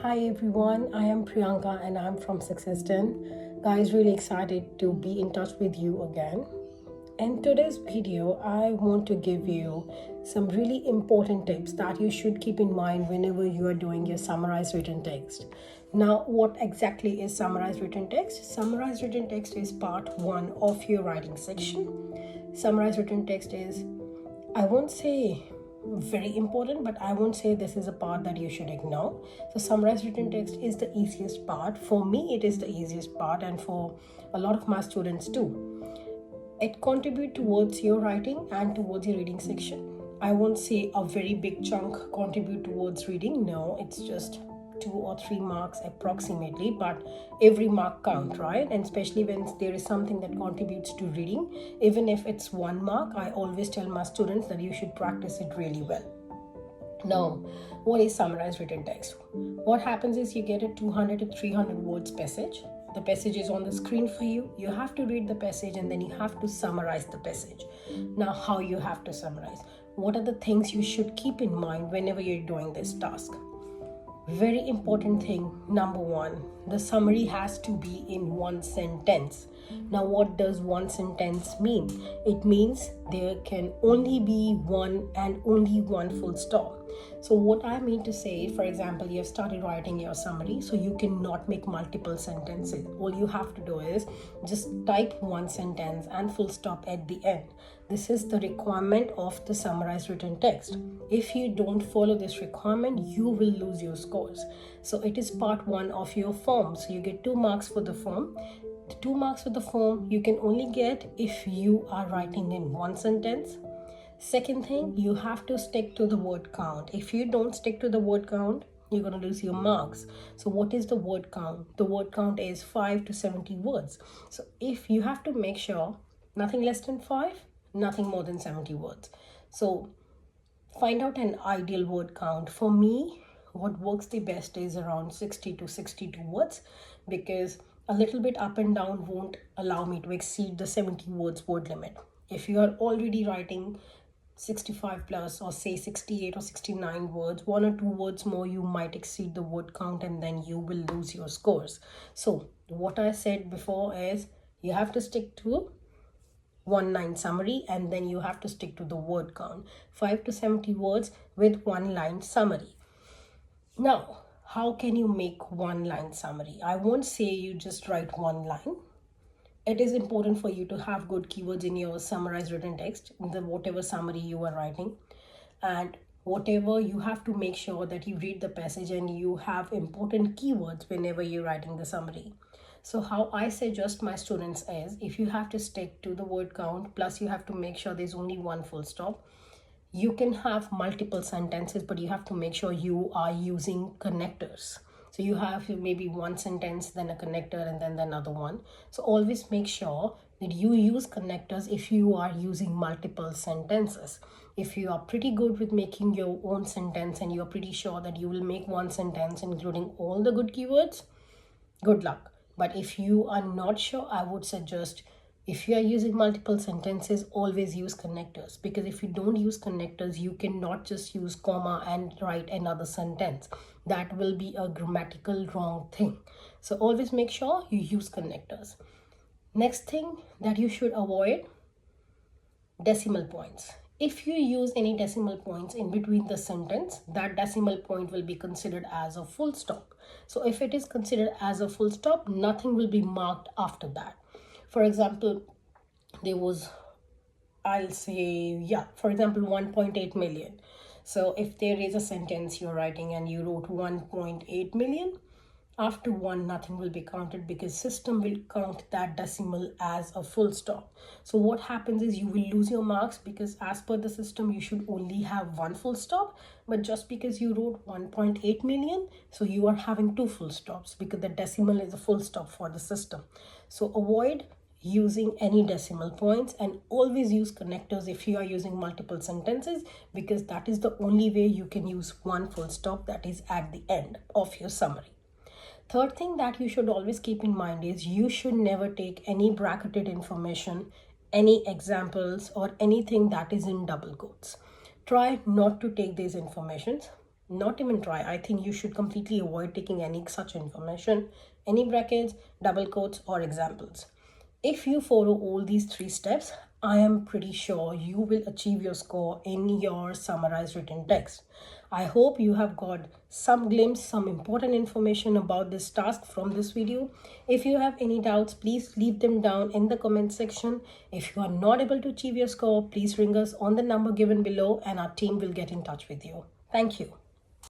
Hi everyone, I am Priyanka and I'm from Success 10. Guys, really excited to be in touch with you again. In today's video, I want to give you some really important tips that you should keep in mind whenever you are doing your summarized written text. Now, what exactly is summarized written text? Summarized written text is part one of your writing section. Summarized written text is, I won't say very important, but I won't say this is a part that you should ignore. So, summarized written text is the easiest part. For me, it is the easiest part, and for a lot of my students too. It contributes towards your writing and towards your reading section. I won't say a very big chunk contribute towards reading. No, it's just 2 or 3 marks approximately, but every mark count, right? And especially when there is something that contributes to reading, even if it's 1 mark, I always tell my students that you should practice it really well. Now, what is summarized written text? What happens is you get a 200 to 300 words passage. The passage is on the screen for you. You have to read the passage and then you have to summarize the passage. Now, how you have to summarize? What are the things you should keep in mind whenever you're doing this task? Very important thing, number one, the summary has to be in one sentence. Now, what does one sentence mean? It means there can only be one and only one full stop. So, what I mean to say, for example, you have started writing your summary, so you cannot make multiple sentences. All you have to do is just type one sentence and full stop at the end. This is the requirement of the summarized written text. If you don't follow this requirement, you will lose your scores. So it is part one of your form. So you get 2 marks for the form. The 2 marks for the form you can only get if you are writing in one sentence. Second thing, you have to stick to the word count. If you don't stick to the word count, you're going to lose your marks. So what is the word count? The word count is 5 to 70 words. So if you have to make sure nothing less than 5, nothing more than 70 words. So find out an ideal word count. For me, what works the best is around 60 to 62 words, because a little bit up and down won't allow me to exceed the 70 words word limit. If you are already writing 65 plus, or say 68 or 69 words, 1 or 2 words more, you might exceed the word count and then you will lose your scores. So what I said before is you have to stick to 1 line summary, and then you have to stick to the word count, 5 to 70 words with 1 line summary. Now, how can you make 1 line summary? I won't say you just write 1 line. It is important for you to have good keywords in your summarized written text, in the whatever summary you are writing, and whatever, you have to make sure that you read the passage and you have important keywords whenever you're writing the summary. So how I suggest my students is, if you have to stick to the word count, plus you have to make sure there's only one full stop. You can have multiple sentences, but you have to make sure you are using connectors. So you have maybe one sentence, then a connector, and then another one. So always make sure that you use connectors if you are using multiple sentences. If you are pretty good with making your own sentence and you're pretty sure that you will make one sentence including all the good keywords, good luck. But if you are not sure, I would suggest, if you are using multiple sentences, always use connectors, because if you don't use connectors, you cannot just use comma and write another sentence. That will be a grammatical wrong thing. So always make sure you use connectors. Next thing that you should avoid, decimal points. If you use any decimal points in between the sentence, that decimal point will be considered as a full stop. So if it is considered as a full stop, nothing will be marked after that. For example, there was, I'll say, for example, 1.8 million. So if there is a sentence you're writing and you wrote 1.8 million, after 1 nothing will be counted, because system will count that decimal as a full stop. So what happens is you will lose your marks, because as per the system you should only have 1 full stop, but just because you wrote 1.8 million, so you are having 2 full stops, because the decimal is a full stop for the system. So avoid using any decimal points, and always use connectors if you are using multiple sentences, because that is the only way you can use 1 full stop, that is at the end of your summary. Third thing that you should always keep in mind is you should never take any bracketed information, any examples, or anything that is in double quotes. Try not to take these informations. not even try. I think you should completely avoid taking any such information, any brackets, double quotes, or examples. If you follow all these 3 steps, I am pretty sure you will achieve your score in your summarized written text. I hope you have got some glimpse, some important information about this task from this video. If you have any doubts, please leave them down in the comment section. If you are not able to achieve your score, please ring us on the number given below and our team will get in touch with you. Thank you.